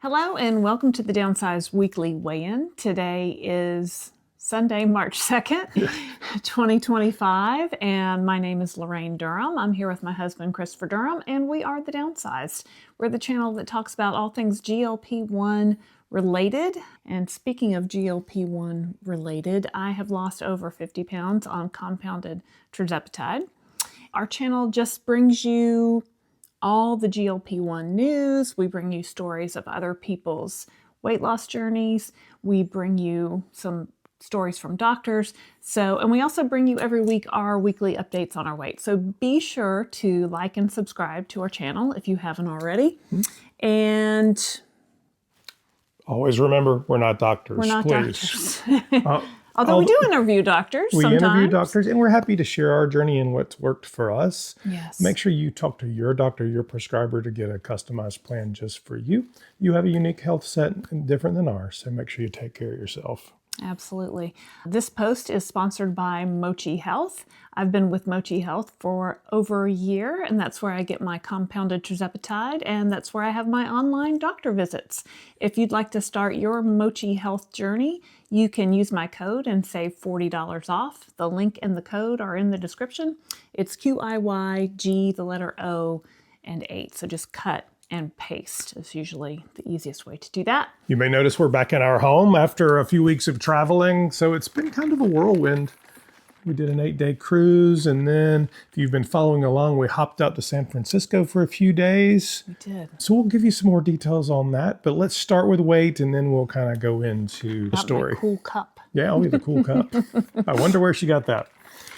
Hello and welcome to the Downsized Weekly Weigh-In. Today is Sunday, March 2nd, 2025, and my name is Laraine Durham. I'm here with my husband, Christopher Durham, and we are the Downsized. We're the channel that talks about all things GLP-1 related. And speaking of GLP-1 related, I have lost over 50 pounds on compounded tirzepatide. Our channel just brings you all the GLP-1 news. We bring you stories of other people's weight loss journeys. We bring you some stories from doctors. And we also bring you every week our weekly updates on our weight. So be sure to like and subscribe to our channel if you haven't already. And always remember, we're not doctors. We're not please. doctors. Although we do interview doctors sometimes. We interview doctors, and we're happy to share our journey and what's worked for us. Yes. Make sure you talk to your doctor, your prescriber, to get a customized plan just for you. You have a unique health set different than ours, so make sure you take care of yourself. Absolutely. This post is sponsored by Mochi Health. I've been with Mochi Health for over a year, and that's where I get my compounded tirzepatide, and that's where I have my online doctor visits. If you'd like to start your Mochi Health journey, you can use my code and save $40 off. The link and the code are in the description. It's QIYG, the letter O, and 8. So just cut and paste is usually the easiest way to do that. You may notice we're back in our home after a few weeks of traveling, so it's been kind of a whirlwind. We did an 8-day cruise, and then if you've been following along, we hopped out to San Francisco for a few days. We did. So we'll give you some more details on that, but let's start with weight, and then we'll kind of go into the story. My cool cup. Yeah, I'll get the cool cup. I wonder where she got that.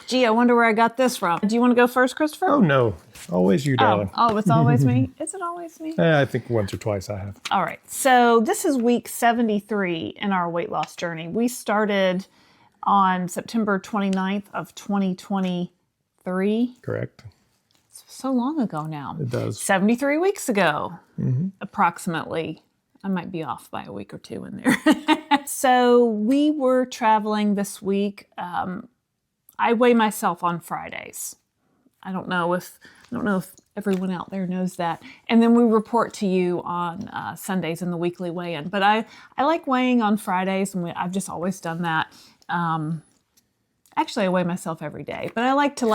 Gee, I wonder where I got this from. Do you want to go first, Christopher? Oh, no. Always you, darling. Oh, it's always me? Is it always me? I think once or twice I have. All right. So this is week 73 in our weight loss journey. We started on September 29th of 2023. Correct. It's so long ago now. It does. 73 weeks ago, approximately. I might be off by a week or two in there. So we were traveling this week. I weigh myself on Fridays. I don't know if everyone out there knows that. And then we report to you on Sundays in the weekly weigh-in. But I like weighing on Fridays, and I've just always done that. Actually, I weigh myself every day, but I like to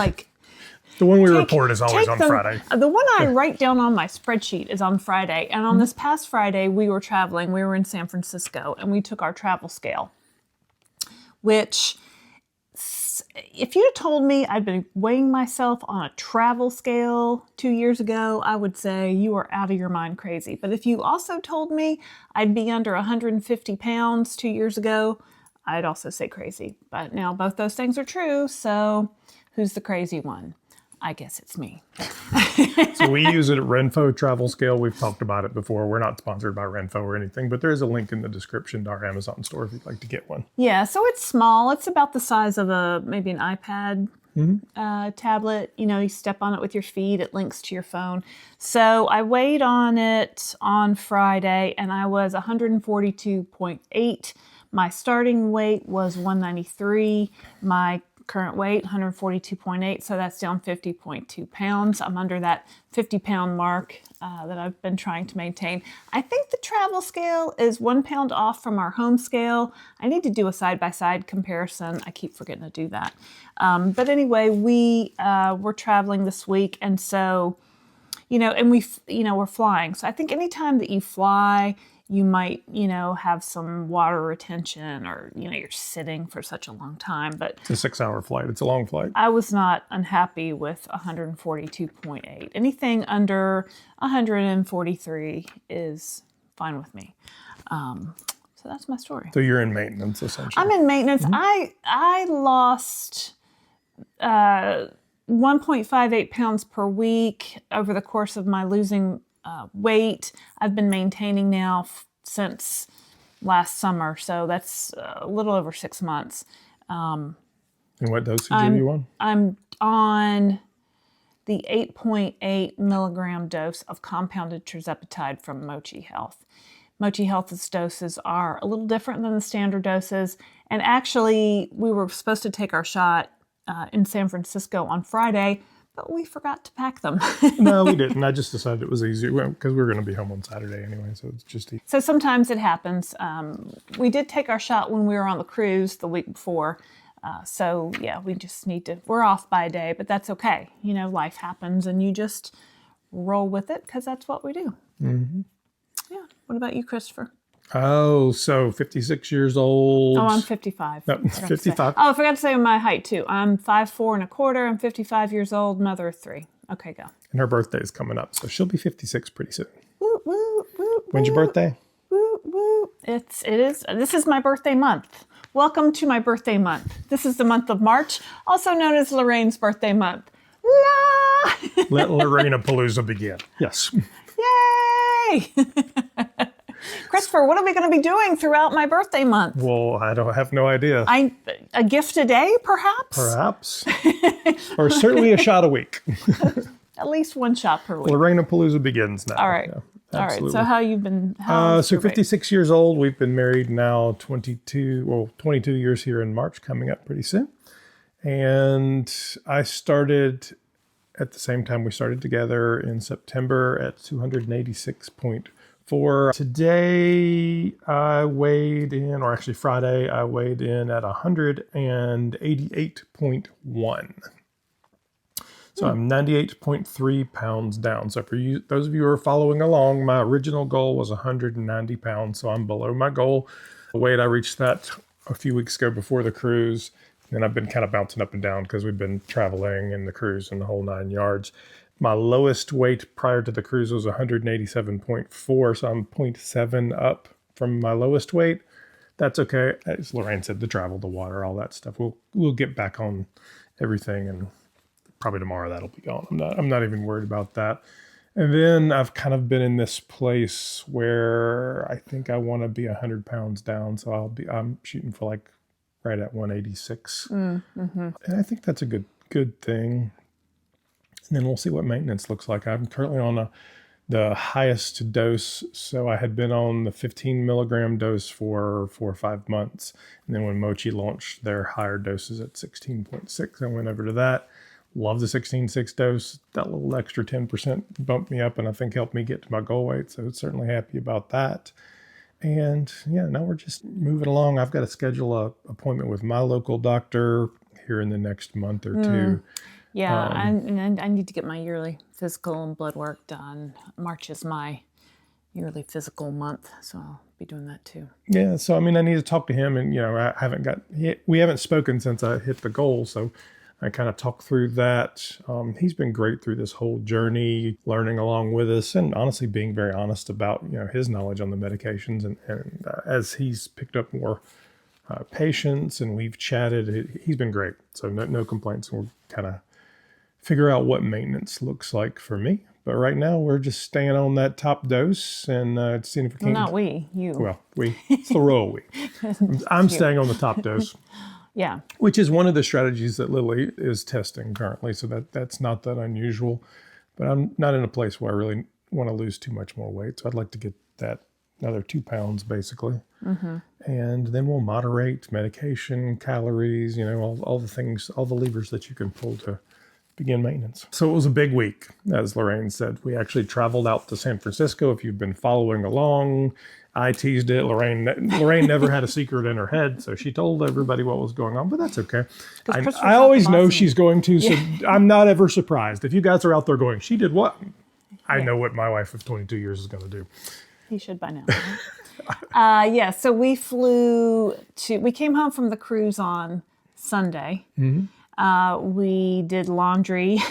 the one we report is always on Friday. The one I write down on my spreadsheet is on Friday. And on this past Friday, we were traveling. We were in San Francisco, and we took our travel scale, which, if you'd have told me I'd been weighing myself on a travel scale 2 years ago, I would say you are out of your mind crazy. But if you also told me I'd be under 150 pounds 2 years ago, I'd also say crazy. But now both those things are true, so who's the crazy one? I guess it's me. So we use it at Renfo Travel Scale. We've talked about it before. We're not sponsored by Renfo or anything, but there is a link in the description to our Amazon store if you'd like to get one. Yeah, so it's small. It's about the size of maybe an iPad tablet. You know, you step on it with your feet. It links to your phone. So I weighed on it on Friday, and I was 142.8. My starting weight was 193. My current weight, 142.8, so that's down 50.2 pounds. I'm under that 50-pound mark that I've been trying to maintain. I think the travel scale is 1 pound off from our home scale. I need to do a side-by-side comparison. I keep forgetting to do that. But anyway, we were traveling this week, and so, and we're flying. So I think anytime that you fly, you might, have some water retention, or, you're sitting for such a long time. But it's a 6-hour flight. It's a long flight. I was not unhappy with 142.8. Anything under 143 is fine with me. So that's my story. So you're in maintenance, essentially. I'm in maintenance. I lost 1.58 pounds per week over the course of my losing weight. I've been maintaining now since last summer, so that's a little over 6 months. And what dosage are you on? I'm on the 8.8 milligram dose of compounded tirzepatide from Mochi Health. Mochi Health's doses are a little different than the standard doses, and actually we were supposed to take our shot in San Francisco on Friday, but we forgot to pack them. No, we didn't. I just decided it was easier because we were going to be home on Saturday anyway, so it's just easy. So sometimes it happens. We did take our shot when we were on the cruise the week before. So yeah, we just need to, we're off by a day, but that's okay. You know, life happens and you just roll with it because that's what we do. Mm-hmm. Yeah. What about you, Christopher? Oh, so 56 years old. Oh, I'm 55. No, 55. Oh, I forgot to say my height too. I'm 5'4". I'm 55 years old, mother of 3. Okay, go. And her birthday is coming up, so she'll be 56 pretty soon. Woo, woo, woo, When's your birthday? Woo, woo. It is. This is my birthday month. Welcome to my birthday month. This is the month of March, also known as Lorraine's birthday month. La! Let Laraine-a-palooza begin. Yes. Yay! Christopher, what are we going to be doing throughout my birthday month? Well, I don't have no idea. A gift a day, perhaps? Perhaps. Or certainly a shot a week. At least one shot per week. Laraine-a-palooza begins now. All right. Yeah, all right. So how you've been? So 56 years old. We've been married now 22 years here in March, coming up pretty soon. And I started at the same time we started together in September at 286.4. Today I weighed in, or actually Friday, I weighed in at 188.1. So I'm 98.3 pounds down. So for you, those of you who are following along, my original goal was 190 pounds. So I'm below my goal. The weight, I reached that a few weeks ago before the cruise. And I've been kind of bouncing up and down because we've been traveling and the cruise and the whole 9 yards. My lowest weight prior to the cruise was 187.4. So I'm 0.7 up from my lowest weight. That's okay. As Laraine said, the travel, the water, all that stuff. We'll get back on everything, and probably tomorrow that'll be gone. I'm not even worried about that. And then I've kind of been in this place where I think I want to be 100 pounds down. So I'm shooting for like right at 186. Mm-hmm. And I think that's a good thing. And then we'll see what maintenance looks like. I'm currently on the highest dose. So I had been on the 15 milligram dose for 4 or 5 months. And then when Mochi launched their higher doses at 16.6, I went over to that. Love the 16.6 dose. That little extra 10% bumped me up and I think helped me get to my goal weight. So certainly happy about that. And yeah, now we're just moving along. I've got to schedule an appointment with my local doctor here in the next month or two. Yeah, and I need to get my yearly physical and blood work done. March is my yearly physical month, so I'll be doing that too. Yeah, so I mean, I need to talk to him, and we haven't spoken since I hit the goal, so I kind of talked through that. He's been great through this whole journey, learning along with us, and honestly being very honest about his knowledge on the medications. And as he's picked up more patients and we've chatted, he's been great. So no complaints. We'll kind of figure out what maintenance looks like for me. But right now we're just staying on that top dose and seeing if we can. Well, not we, you. Well, it's the royal we. I'm staying on the top dose. Yeah. Which is one of the strategies that Lily is testing currently. So that's not that unusual. But I'm not in a place where I really want to lose too much more weight. So I'd like to get that another 2 pounds basically. Mm-hmm. And then we'll moderate medication, calories, all the things, all the levers that you can pull to begin maintenance. So it was a big week, as Laraine said. We actually traveled out to San Francisco. If you've been following along, I teased it. Laraine never had a secret in her head, so she told everybody what was going on, but that's okay. I always know she's going to, so I'm not ever surprised. If you guys are out there going, she did what? I know what my wife of 22 years is going to do. He should by now. So we we came home from the cruise on Sunday. Mm-hmm. We did laundry,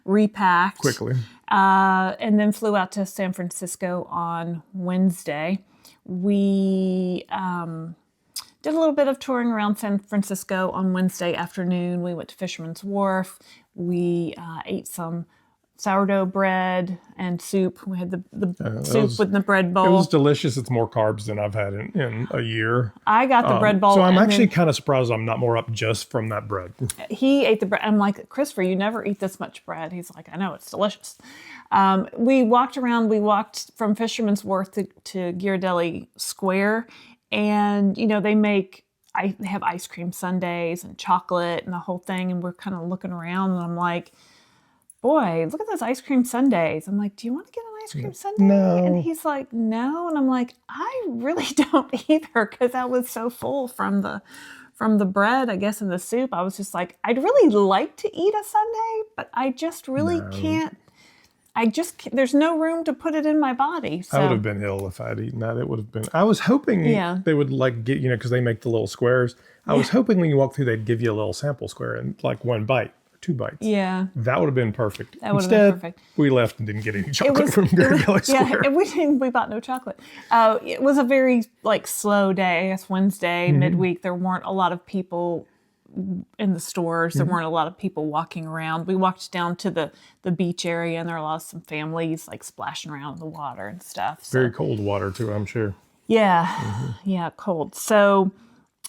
repacked quickly, and then flew out to San Francisco on Wednesday. We did a little bit of touring around San Francisco on Wednesday afternoon. We went to Fisherman's Wharf. We ate some sourdough bread and soup. We had the soup with the bread bowl. It was delicious. It's more carbs than I've had in a year. I got the bread bowl. So I'm actually kind of surprised I'm not more up just from that bread. He ate the bread. I'm like, Christopher, you never eat this much bread. He's like, I know, it's delicious. We walked around. We walked from Fisherman's Wharf to Ghirardelli Square. And, they have ice cream sundaes and chocolate and the whole thing. And we're kind of looking around and I'm like, boy, look at those ice cream sundaes. I'm like, do you want to get an ice cream sundae? No. And he's like, no. And I'm like, I really don't either, because I was so full from the bread, I guess, and the soup. I was just like, I'd really like to eat a sundae, but I just really can't. There's no room to put it in my body. So. I would have been ill if I'd eaten that. It would have been, I was hoping they would like get, because they make the little squares. I was hoping when you walk through, they'd give you a little sample square and like 1 bite. 2 bites. Yeah. That would have been perfect. That would have been perfect. We left and didn't get any chocolate from Gary Square. Yeah, we bought no chocolate. It was a very slow day. I guess Wednesday, midweek, there weren't a lot of people in the stores. There weren't a lot of people walking around. We walked down to the beach area, and there were some families splashing around in the water and stuff. So. Very cold water too, I'm sure. Yeah. Yeah, cold. So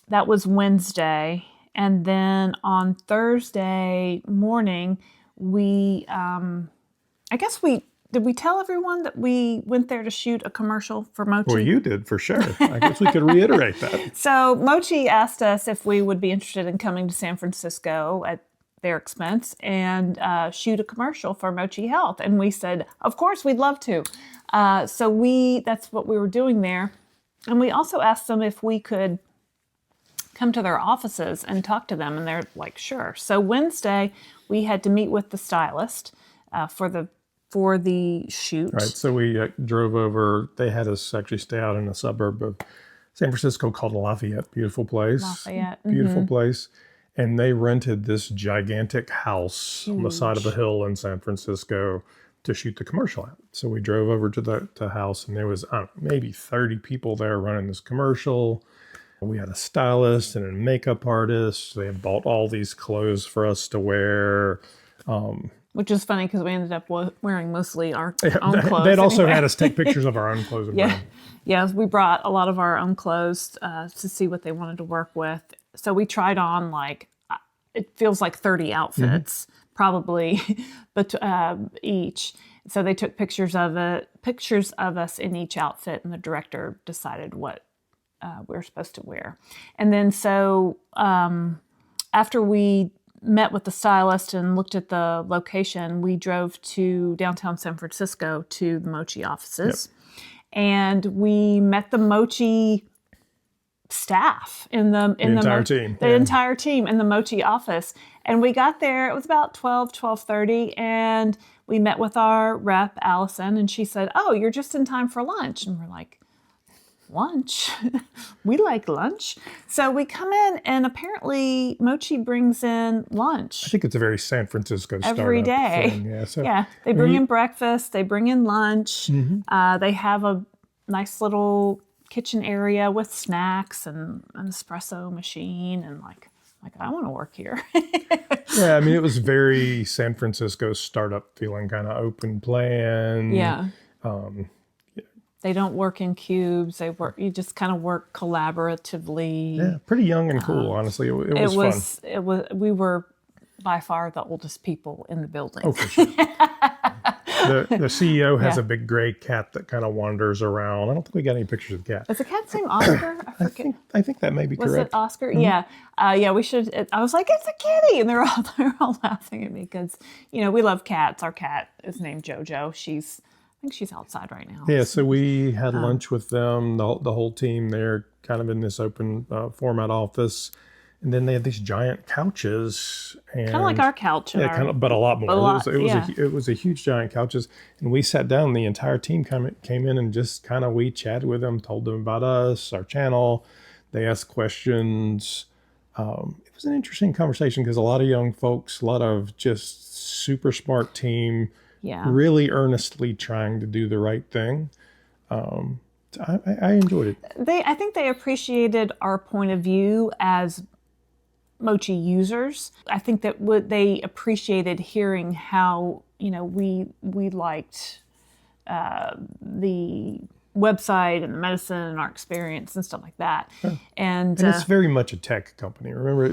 that was Wednesday. And then on Thursday morning, did we tell everyone that we went there to shoot a commercial for Mochi? Well, you did for sure. I guess we could reiterate that. So Mochi asked us if we would be interested in coming to San Francisco at their expense and shoot a commercial for Mochi Health. And we said, of course, we'd love to. So that's what we were doing there. And we also asked them if we could come to their offices and talk to them, and they're like, sure. So Wednesday, we had to meet with the stylist for the shoot. Right. So we drove over. They had us actually stay out in a suburb of San Francisco called Lafayette. Beautiful place. Lafayette. Beautiful place. And they rented this gigantic house on the side of a hill in San Francisco to shoot the commercial at. So we drove over to the house, and there was maybe 30 people there running this commercial. We had a stylist and a makeup artist. They had bought all these clothes for us to wear. Which is funny because we ended up wearing mostly our own clothes. They'd also had us take pictures of our own clothes. Yeah, we brought a lot of our own clothes to see what they wanted to work with. So we tried on it feels like 30 outfits, probably, but each. So they took pictures of us in each outfit, and the director decided what we were supposed to wear. And then so after we met with the stylist and looked at the location, we drove to downtown San Francisco to the Mochi offices. Yep. And we met the Mochi staff in the entire team. The entire team in the Mochi office. And we got there, it was about 12:30, and we met with our rep, Allison, and she said, "Oh, you're just in time for lunch." And we're like, lunch? We like lunch. So we come in, and apparently Mochi brings in lunch. I think it's a very San Francisco startup every day. Thing. Yeah, they bring in breakfast, they bring in lunch. They have a nice little kitchen area with snacks and an espresso machine, and like I want to work here. Yeah, I mean, it was very San Francisco startup feeling, kind of open plan. Yeah. They don't work in cubes. You just kind of work collaboratively. Yeah, pretty young and cool, honestly. It was fun. We were by far the oldest people in the building. Oh, for sure. The CEO has a big gray cat that kind of wanders around. I don't think we got any pictures of the cat. Is the cat's name Oscar? I think that may be correct. Was it Oscar? Yeah. Yeah, we should. I was like, it's a kitty. And they're all laughing at me because, we love cats. Our cat is named JoJo. I think she's outside right now. Yeah, so we had lunch with them, the whole team there, kind of in this open format office. And then they had these giant couches. Kind of like our couch. Yeah, but a lot more. It was a huge giant couches. And we sat down, the entire team came in and just we chatted with them, told them about us, our channel. They asked questions. It was an interesting conversation because a lot of young folks, a lot of just super smart team, really earnestly trying to do the right thing. I enjoyed it. I think they appreciated our point of view as Mochi users. I think that they appreciated hearing how we liked the website and the medicine and our experience and stuff like that. Yeah. And it's very much a tech company. Remember,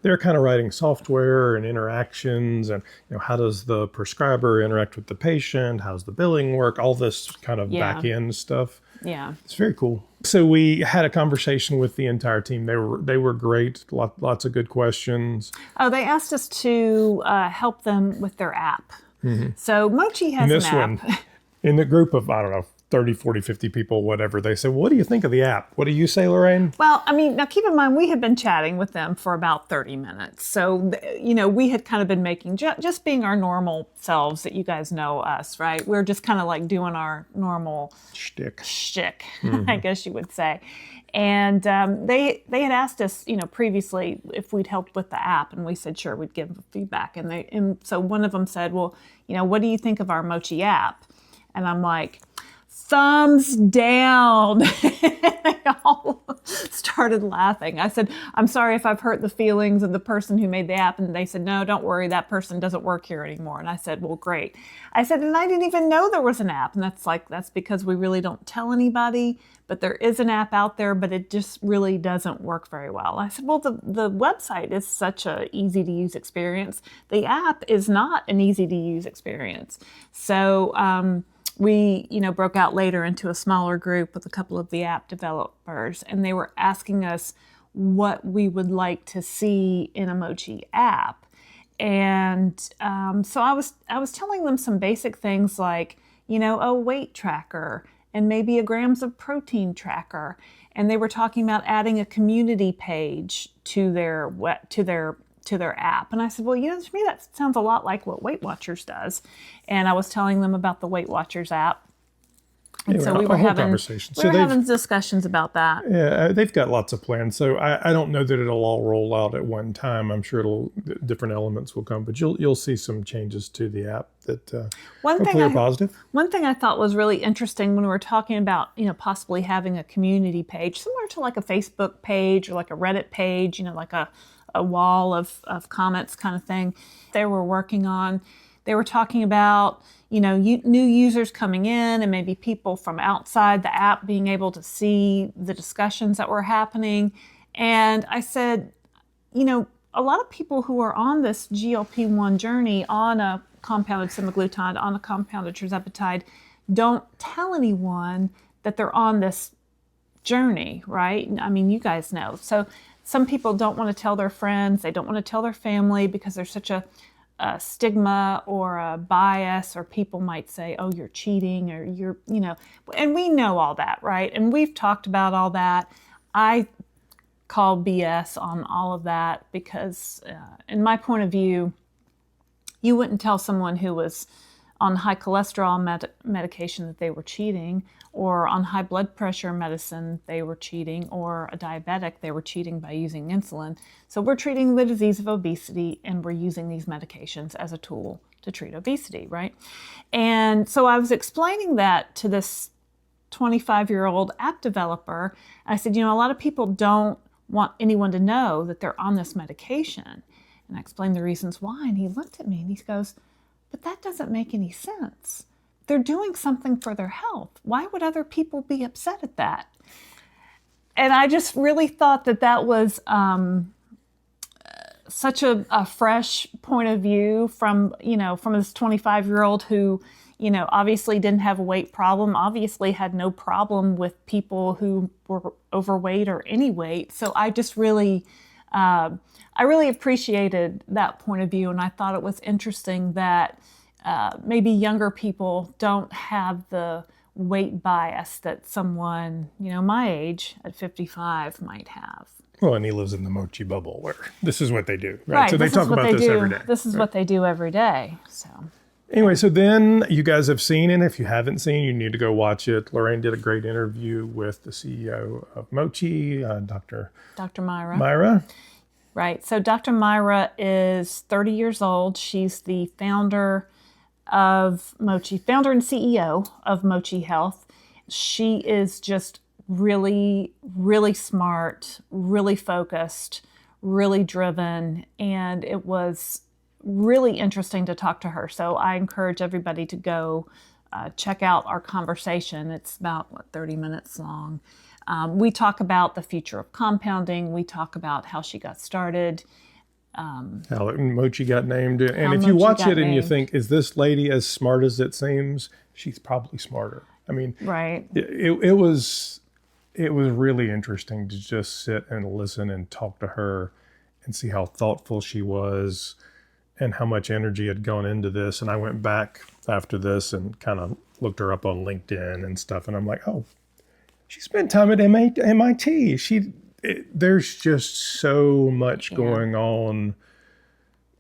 they're kind of writing software and interactions, and how does the prescriber interact with the patient? How's the billing work? All this kind of back end stuff. Yeah, it's very cool. So we had a conversation with the entire team. They were great. Lots of good questions. Oh, they asked us to help them with their app. So Mochi has This an app. one, in the group of, I don't know, 30, 40, 50 people, whatever, they said, what do you think of the app? What do you say, Laraine? Well, I mean, now keep in mind, we had been chatting with them for about 30 minutes. So, we had kind of been making, just being our normal selves that you guys know us, right? We're just kind of like doing our normal Shtick. I guess you would say. And they had asked us, previously if we'd helped with the app, and we said, sure, we'd give feedback. And so one of them said, well, what do you think of our Mochi app? And I'm like, thumbs down. They all started laughing. I said, I'm sorry if I've hurt the feelings of the person who made the app. And they said, no, don't worry. That person doesn't work here anymore. And I said, well, great. I said, and I didn't even know there was an app. And that's because we really don't tell anybody, but there is an app out there, but it just really doesn't work very well. I said, well, the website is such a easy to use experience. The app is not an easy to use experience. So, we, broke out later into a smaller group with a couple of the app developers, and they were asking us what we would like to see in a Mochi app. And so I was telling them some basic things like, a weight tracker and maybe a grams of protein tracker. And they were talking about adding a community page to their app. And I said, well, to me that sounds a lot like what Weight Watchers does. And I was telling them about the Weight Watchers app. And so we were having discussions about that. Yeah, they've got lots of plans. So I don't know that it'll all roll out at one time. I'm sure different elements will come, but you'll see some changes to the app that hopefully are positive. One thing I thought was really interesting when we were talking about, possibly having a community page, similar to like a Facebook page or like a Reddit page, like a wall of comments kind of thing they were talking about, new users coming in and maybe people from outside the app being able to see the discussions that were happening. And I said, a lot of people who are on this GLP-1 journey on a compounded semaglutide, on a compounded tirzepatide, don't tell anyone that they're on this journey, right? I mean, you guys know. So some people don't want to tell their friends, they don't want to tell their family because there's such a stigma or a bias, or people might say, oh, you're cheating, or you're, and we know all that, right? And we've talked about all that. I call BS on all of that because in my point of view, you wouldn't tell someone who was on high cholesterol medication that they were cheating, or on high blood pressure medicine they were cheating, or a diabetic they were cheating by using insulin. So we're treating the disease of obesity, and we're using these medications as a tool to treat obesity, right? And so I was explaining that to this 25-year-old app developer. I said, a lot of people don't want anyone to know that they're on this medication. And I explained the reasons why, and he looked at me and he goes, but that doesn't make any sense. They're doing something for their health. Why would other people be upset at that? And I just really thought that was such a fresh point of view from this 25-year-old who, obviously didn't have a weight problem, obviously had no problem with people who were overweight or any weight. So I just really, I really appreciated that point of view. And I thought it was interesting that maybe younger people don't have the weight bias that someone, my age at 55 might have. Well, and he lives in the Mochi bubble where this is what they do, right? So they talk about this every day. This is what they do every day. So anyway, so then you guys have seen it. If you haven't seen, you need to go watch it. Laraine did a great interview with the CEO of Mochi, Dr. Myra. Right. So Dr. Myra is 30 years old. She's the founder and CEO of Mochi Health. She is just really, really smart, really focused, really driven, and it was really interesting to talk to her. So I encourage everybody to go check out our conversation. It's about 30 minutes long. We talk about the future of compounding. We talk about how she got started. How Mochi got named. And if you watch it and you think, is this lady as smart as it seems? She's probably smarter. I mean, right. it was really interesting to just sit and listen and talk to her and see how thoughtful she was and how much energy had gone into this. And I went back after this and kind of looked her up on LinkedIn and stuff. And I'm like, oh, she spent time at MIT. There's just so much going on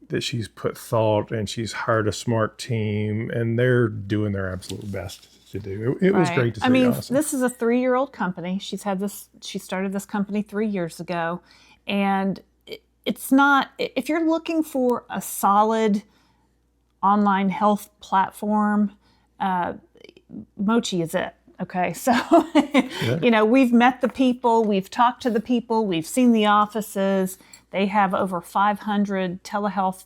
that she's put thought, and she's hired a smart team, and they're doing their absolute best to do. It was great to see. I mean, honestly. This is a 3-year-old company. She started this company 3 years ago, and it's not, if you're looking for a solid online health platform, Mochi is it. Okay, so, we've met the people, we've talked to the people, we've seen the offices. They have over 500 telehealth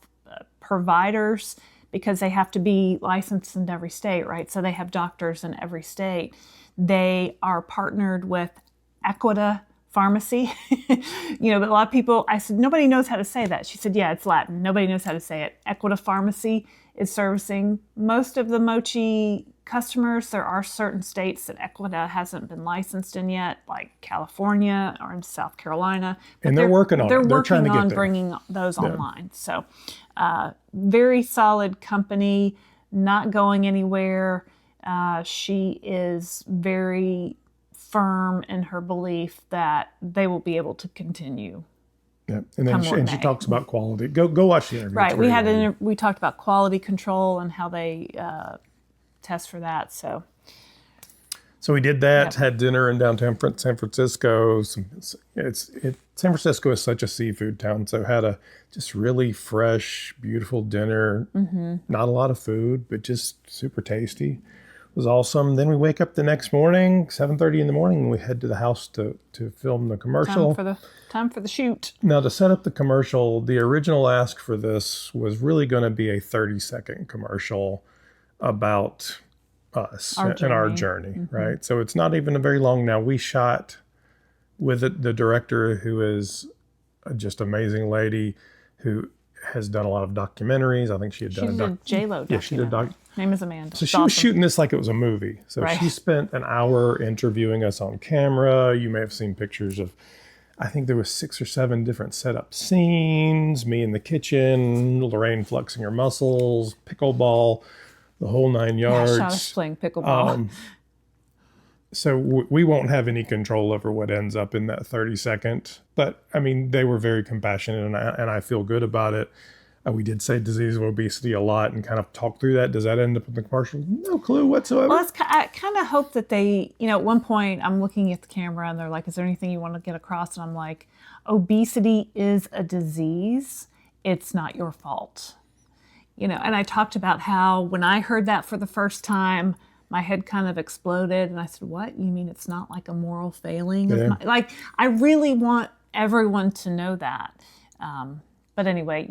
providers because they have to be licensed in every state, right? So they have doctors in every state. They are partnered with Equita Pharmacy. But a lot of people, I said, nobody knows how to say that. She said, yeah, it's Latin. Nobody knows how to say it. Equita Pharmacy is servicing most of the Mochi customers. There are certain states that Equita hasn't been licensed in yet, like California or in South Carolina. And they're working on it. They're trying working to on get bringing those online. So very solid company, not going anywhere. She is very firm in her belief that they will be able to continue. Yeah, and then she talks about quality. Go watch the interview. Right, we talked about quality control and how they test for that. So we did that. Had dinner in downtown San Francisco. San Francisco is such a seafood town, so had a just really fresh, beautiful dinner. Not a lot of food, but just super tasty. It was awesome. Then we wake up the next morning, 7:30 in the morning, and we head to the house to film the commercial. Time for the shoot. Now, to set up the commercial, the original ask for this was really going to be a 30-second commercial about us and our journey, right? So it's not even very long now. We shot with the director, who is just amazing lady, who has done a lot of documentaries. I think she did a J-Lo documentary. Yeah, she did name is Amanda. So she was shooting this like it was a movie. So she spent an hour interviewing us on camera. You may have seen pictures of, I think there was 6 or 7 different setup scenes, me in the kitchen, Laraine flexing her muscles, pickleball, the whole 9 yards. Yeah, I was playing pickleball. So we won't have any control over what ends up in that 30-second. But, I mean, they were very compassionate, and I feel good about it. We did say disease of obesity a lot and kind of talk through that. Does that end up in the commercial? No clue whatsoever. Well, I kind of hope that they, at one point I'm looking at the camera and they're like, is there anything you want to get across? And I'm like, obesity is a disease. It's not your fault. And I talked about how when I heard that for the first time, my head kind of exploded. And I said, what? You mean it's not like a moral failing? Yeah. I really want everyone to know that. But anyway,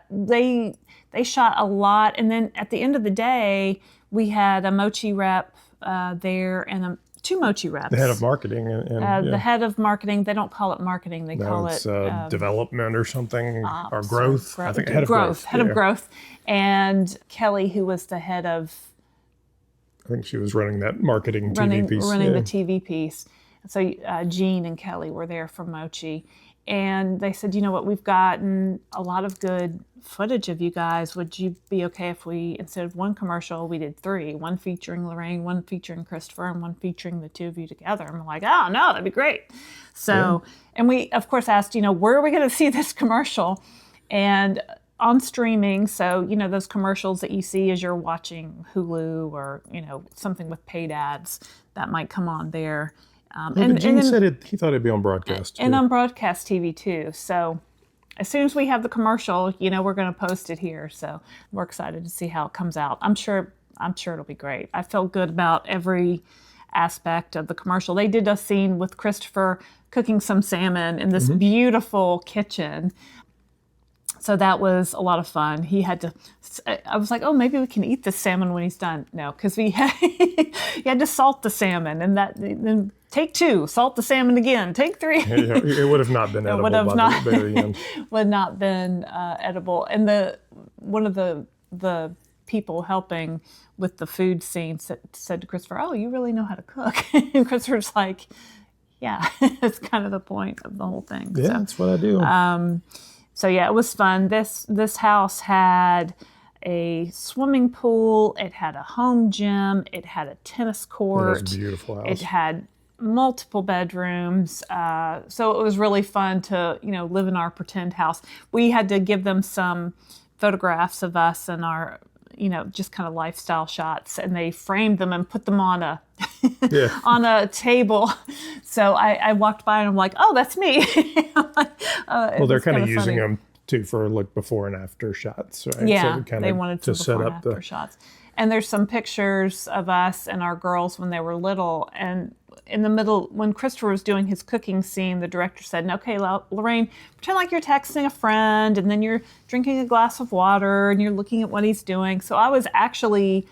they shot a lot. And then at the end of the day, we had a Mochi rep there and 2 Mochi reps. The head of marketing. The head of marketing, they don't call it marketing. They call it development or something, or growth. I think head of growth. Head of growth. And Kelly, who was the head of... I think she was running that marketing TV piece. Running the TV piece. So Jean and Kelly were there from Mochi. And they said, you know what, we've gotten a lot of good footage of you guys. Would you be okay if we, instead of 1 commercial, we did 3? 1 featuring Laraine, 1 featuring Christopher, and 1 featuring the 2 of you together. And I'm like, oh, no, that'd be great. So, and we, of course, asked, where are we going to see this commercial? And on streaming, so, those commercials that you see as you're watching Hulu or, something with paid ads, that might come on there. Gene said he thought it'd be on broadcast. And on broadcast TV too. So as soon as we have the commercial, we're going to post it here. So we're excited to see how it comes out. I'm sure it'll be great. I felt good about every aspect of the commercial. They did a scene with Christopher cooking some salmon in this beautiful kitchen. So that was a lot of fun. I was like, oh, maybe we can eat the salmon when he's done. No, because he had to salt the salmon, and then take 2, salt the salmon again, take 3. It would have not been edible by the very end. Would not been edible. And one of the people helping with the food scene said to Christopher, oh, you really know how to cook. And Christopher's like, yeah, it's kind of the point of the whole thing. Yeah, that's what I do. So yeah, it was fun. This house had a swimming pool. It had a home gym. It had a tennis court. It was a beautiful house. It had multiple bedrooms. So it was really fun to, live in our pretend house. We had to give them some photographs of us and our, just kind of lifestyle shots, and they framed them and put them on a on a table. So I walked by and I'm like, oh, that's me. Well, they're kind of using them too for like before and after shots, right? Yeah, so they wanted some before and after shots. And there's some pictures of us and our girls when they were little. And in the middle, when Christopher was doing his cooking scene, the director said, okay, Laraine, pretend like you're texting a friend, and then you're drinking a glass of water, and you're looking at what he's doing. So I was actually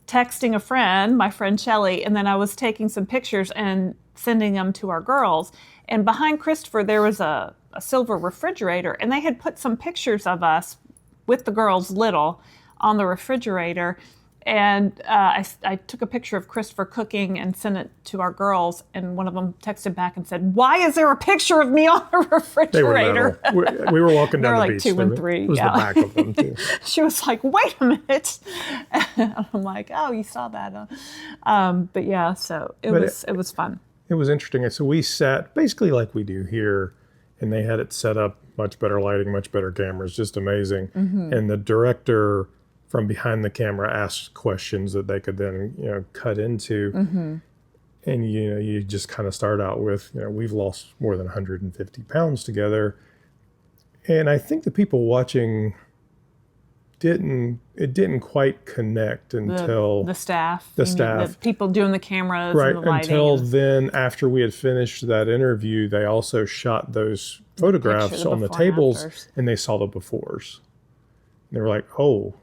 texting a friend, my friend Shelly, and then I was taking some pictures and sending them to our girls. And behind Christopher, there was a silver refrigerator, and they had put some pictures of us with the girls little on the refrigerator. And I took a picture of Christopher cooking and sent it to our girls, and one of them texted back and said, why is there a picture of me on the refrigerator? They were little. We were walking down the beach. They were like 2 and 3. It was the back of them too. She was like, wait a minute. And I'm like, oh, you saw that. But yeah, so it was fun. It was interesting. So we sat basically like we do here, and they had it set up, much better lighting, much better cameras, just amazing. Mm-hmm. And the director from behind the camera asked questions that they could then, cut into. Mm-hmm. And, you just kind of start out with, we've lost more than 150 pounds together. And I think the people watching didn't quite connect until the staff, the people doing the cameras, right? And the lighting. Until then, after we had finished that interview, they also shot those photographs on the tables, and they saw the befores. And they were like, "Oh,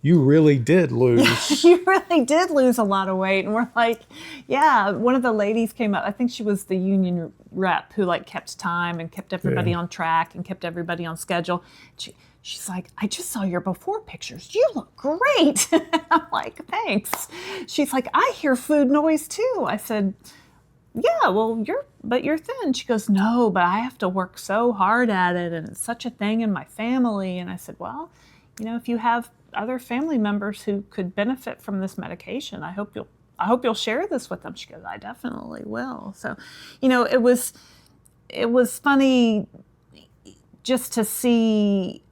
you really did lose. You really did lose a lot of weight." And we're like, "Yeah." One of the ladies came up. I think she was the union rep who kept time and kept everybody on track and kept everybody on schedule. She's like, "I just saw your before pictures. You look great." I'm like, "Thanks." She's like, "I hear food noise too." I said, "Yeah, well, you're thin." She goes, "No, but I have to work so hard at it, and it's such a thing in my family." And I said, "Well, if you have other family members who could benefit from this medication, I hope you'll share this with them." She goes, "I definitely will." So, it was funny just to see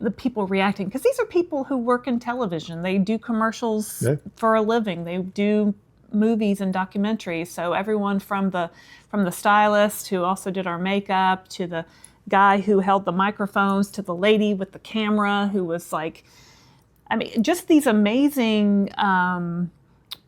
the people reacting, because these are people who work in television. They do commercials for a living. They do movies and documentaries. So everyone from the stylist who also did our makeup, to the guy who held the microphones, to the lady with the camera who was just these amazing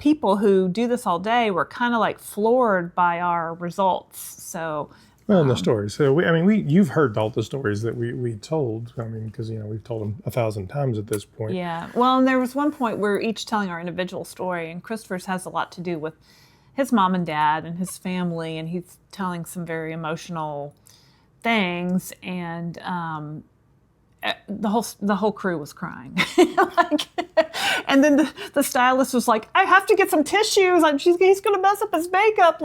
people who do this all day were kind of floored by our results. So. Well, and the stories. So you've heard all the stories that we told. Because we've told them 1,000 times at this point. Yeah. Well, and there was one point where we're each telling our individual story, and Christopher's has a lot to do with his mom and dad and his family, and he's telling some very emotional things, and the whole crew was crying. And then the stylist was like, "I have to get some tissues. He's going to mess up his makeup."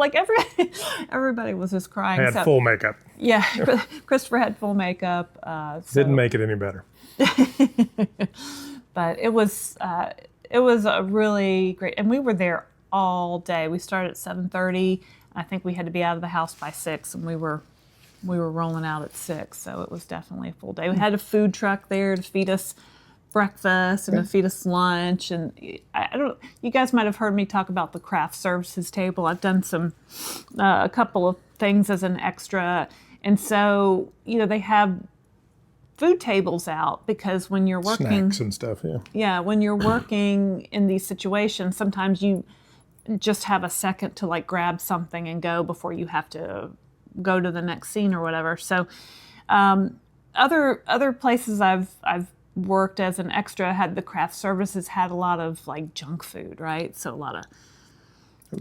Everybody was just crying. I had full makeup. Yeah, Christopher had full makeup. Didn't make it any better. But it was a really great, and we were there all day. We started at 7:30. I think we had to be out of the house by 6, and we were rolling out at 6, so it was definitely a full day. We had a food truck there to feed us breakfast and to feed us lunch. And you guys might have heard me talk about the craft services table. I've done a couple of things as an extra. And so, they have food tables out, because when you're working. Snacks and stuff, yeah. Yeah, when you're working in these situations, sometimes you just have a second to grab something and go before you have to go to the next scene or whatever. So other places I've worked as an extra had the craft services had a lot of junk food, right? So a lot of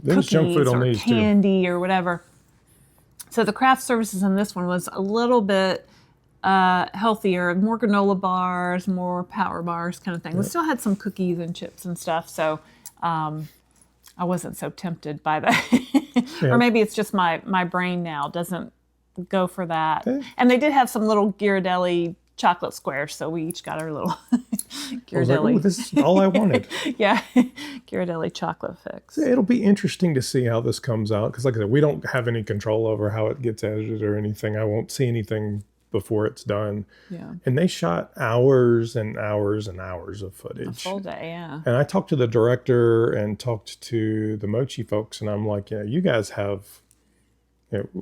There's junk food on these candy too. Or whatever. So the craft services in this one was a little bit healthier, more granola bars, more power bars kind of thing. We still had some cookies and chips and stuff. So I wasn't so tempted by that. Yeah. Or maybe it's just my brain now doesn't go for that. Okay. And they did have some little Ghirardelli chocolate squares, so we each got our little I was like, Ghirardelli. oh, this is all I wanted. Yeah, Ghirardelli chocolate fix. It'll be interesting to see how this comes out, because like I said, we don't have any control over how it gets edited or anything. I won't see anything before it's done. Yeah. And they shot hours and hours and hours of footage. A full day, yeah. And I talked to the director and talked to the Mochi folks, and I'm like, you guys have,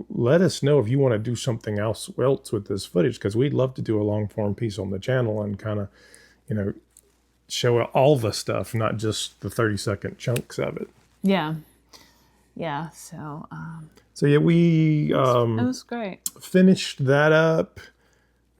let us know if you want to do something else with this footage, because we'd love to do a long form piece on the channel and kind of, show all the stuff, not just the 30-second chunks of it. Yeah. Yeah. So yeah, we it was great. finished that up.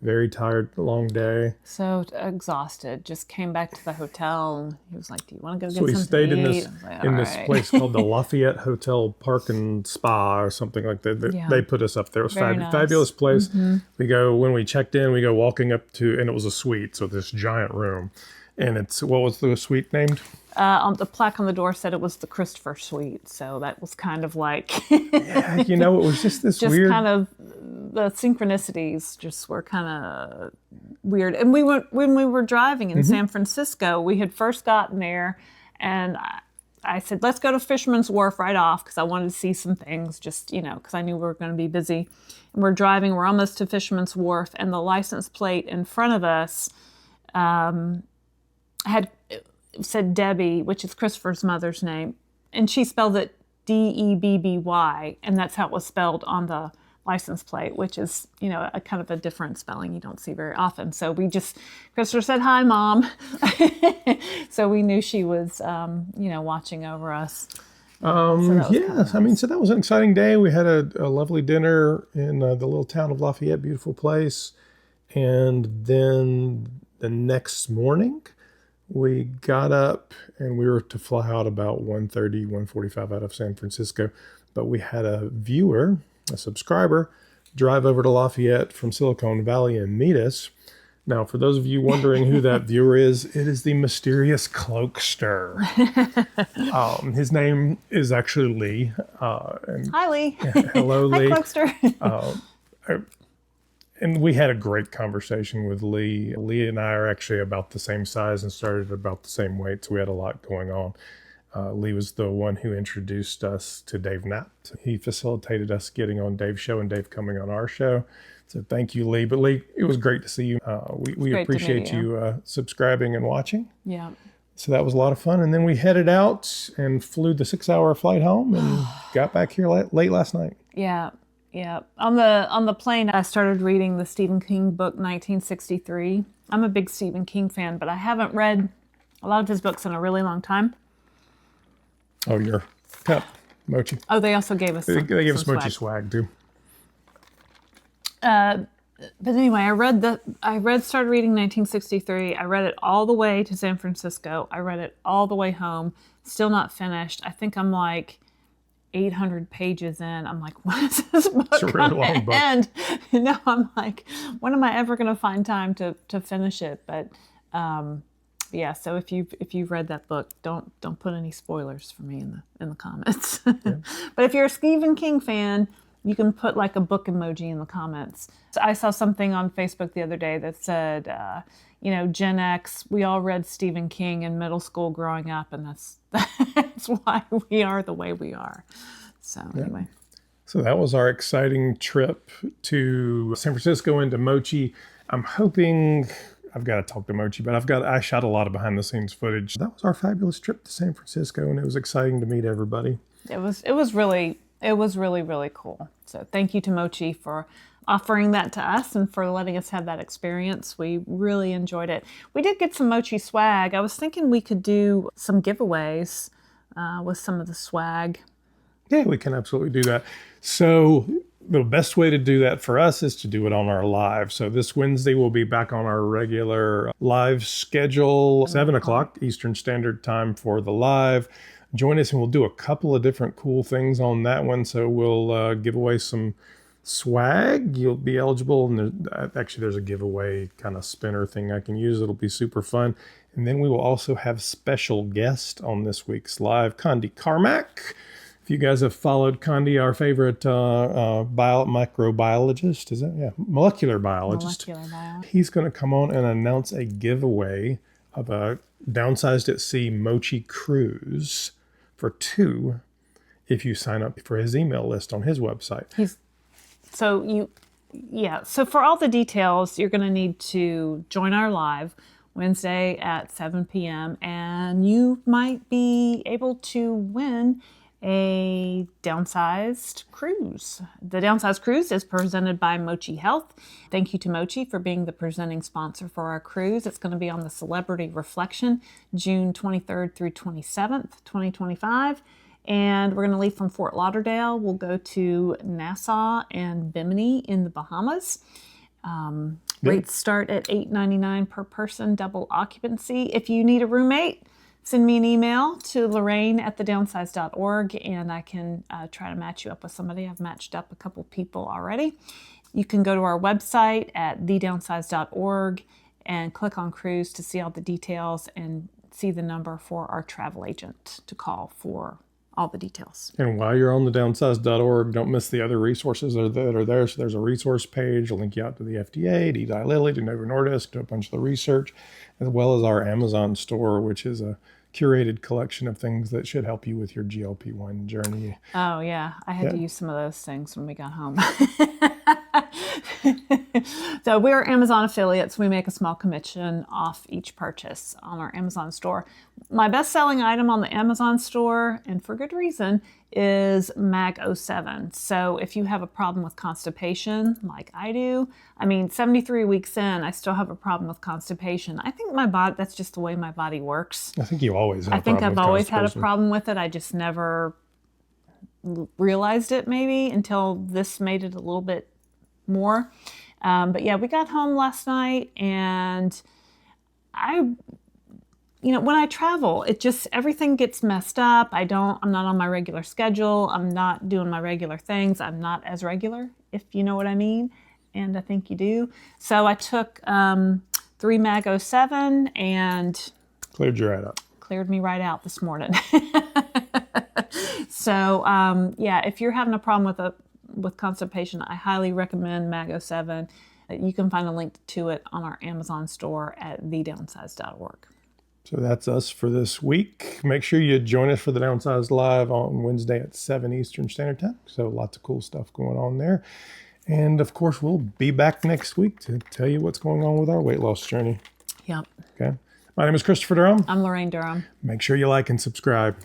Very tired, long day. So exhausted. Just came back to the hotel, and he was like, "Do you want to go get So we something stayed to in eat?" this I was like, in "All this right." place called the Lafayette Hotel Park and Spa or something like that. Yeah. They put us up there. It was Very nice. fabulous place. We go, when we checked in, we go walking up to, and it was a suite, so this giant room. And it's, what was the suite named? On the plaque on the door said it was the Christopher Suite, so that was kind of like Yeah, it was just this just weird. kind of the synchronicities just were kind of weird. And when we were driving in San Francisco, we had first gotten there, and I said, let's go to Fisherman's Wharf right off, because I wanted to see some things, just, because I knew we were going to be busy. And we're driving, we're almost to Fisherman's Wharf, and the license plate in front of us said Debbie, which is Christopher's mother's name, and she spelled it Debby, and that's how it was spelled on the license plate, which is, a kind of a different spelling you don't see very often. So Christopher said, "Hi, Mom." So we knew she was, watching over us. Yes, so that was an exciting day. We had a lovely dinner in the little town of Lafayette, beautiful place. And then the next morning, we got up and we were to fly out about 1:30, 1:45 out of San Francisco. But we had a viewer, a subscriber, drive over to Lafayette from Silicon Valley and meet us. Now, for those of you wondering who that viewer is, it is the mysterious cloakster. His name is actually Lee. Hi, Lee. Hello, Lee. Hi, Cloakster. And we had a great conversation with Lee. Lee and I are actually about the same size and started about the same weight, so we had a lot going on. Lee was the one who introduced us to Dave Knapp. He facilitated us getting on Dave's show and Dave coming on our show. So thank you, Lee. But Lee, it was great to see you. We appreciate you subscribing and watching. Yeah. So that was a lot of fun. And then we headed out and flew the 6-hour flight home and got back here late last night. Yeah. Yeah. On the plane, I started reading the Stephen King book, 1963. I'm a big Stephen King fan, but I haven't read a lot of his books in a really long time. Oh, your cup, Mochi. Oh, they also gave us They gave us some Mochi swag too. But anyway, started reading 1963. I read it all the way to San Francisco. I read it all the way home. Still not finished. I think I'm like 800 pages in. I'm like, when is this book It's a really long book. end? I'm like, when am I ever going to find time to finish it? But yeah. So if you've read that book, don't put any spoilers for me in the comments. Yeah. But if you're a Stephen King fan, you can put like a book emoji in the comments. So I saw something on Facebook the other day that said, Gen X, we all read Stephen King in middle school growing up, and that's why we are the way we are. So anyway. So that was our exciting trip to San Francisco and to Mochi. I'm hoping, I've got to talk to Mochi, but I shot a lot of behind the scenes footage. That was our fabulous trip to San Francisco, and it was exciting to meet everybody. It was really, really cool. So thank you to Mochi for offering that to us and for letting us have that experience. We really enjoyed it. We did get some Mochi swag. I was thinking we could do some giveaways with some of the swag. Yeah, we can absolutely do that. So the best way to do that for us is to do it on our live. So this Wednesday, we'll be back on our regular live schedule, 7 o'clock Eastern Standard Time for the live. Join us and we'll do a couple of different cool things on that one. So we'll give away some swag. You'll be eligible. And there's a giveaway kind of spinner thing I can use. It'll be super fun. And then we will also have special guest on this week's live, Condi Carmack. If you guys have followed Condi, our favorite microbiologist, is that? Yeah, molecular biologist. He's going to come on and announce a giveaway of a Downsized at Sea Mochi Cruise for 2 if you sign up for his email list on his website. So for all the details, you're going to need to join our live Wednesday at 7 p.m. and you might be able to win a Downsized Cruise. The Downsized Cruise is presented by Mochi Health. Thank you to Mochi for being the presenting sponsor for our cruise. It's going to be on the Celebrity Reflection, June 23rd through 27th, 2025. And we're going to leave from Fort Lauderdale. We'll go to Nassau and Bimini in the Bahamas. Rates start at $8.99 per person, double occupancy. If you need a roommate, send me an email to Laraine at thedownsized.org and I can try to match you up with somebody. I've matched up a couple people already. You can go to our website at thedownsized.org and click on cruise to see all the details and see the number for our travel agent to call for all the details. And while you're on the downsized.org, don't miss the other resources that are there. So there's a resource page. I'll link you out to the FDA, to Eli Lilly, to Novo Nordisk, to a bunch of the research, as well as our Amazon store, which is a curated collection of things that should help you with your GLP-1 journey. Oh, yeah. I had to use some of those things when we got home. So we're Amazon affiliates. We make a small commission off each purchase on our Amazon store. My best-selling item on the Amazon store, and for good reason, is Mag 07. So if you have a problem with constipation, like I do, 73 weeks in, I still have a problem with constipation. I think my body, that's just the way my body works. I think you always have I think I've always had a problem with it. I just never realized it maybe until this made it a little bit more. But yeah, we got home last night and when I travel, everything gets messed up. I'm not on my regular schedule. I'm not doing my regular things. I'm not as regular, if you know what I mean. And I think you do. So I took 3 Mag 07 and cleared you right up. Cleared me right out this morning. So if you're having a problem with constipation, I highly recommend Mag 07. You can find a link to it on our Amazon store at thedownsized.org. So that's us for this week. Make sure you join us for the Downsized Live on Wednesday at 7 Eastern Standard Time. So lots of cool stuff going on there. And of course, we'll be back next week to tell you what's going on with our weight loss journey. Yep. Okay. My name is Christopher Durham. I'm Laraine Durham. Make sure you like and subscribe.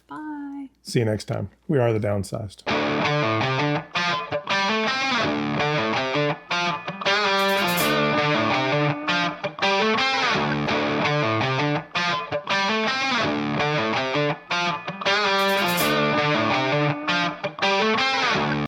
Bye. See you next time. We are the Downsized.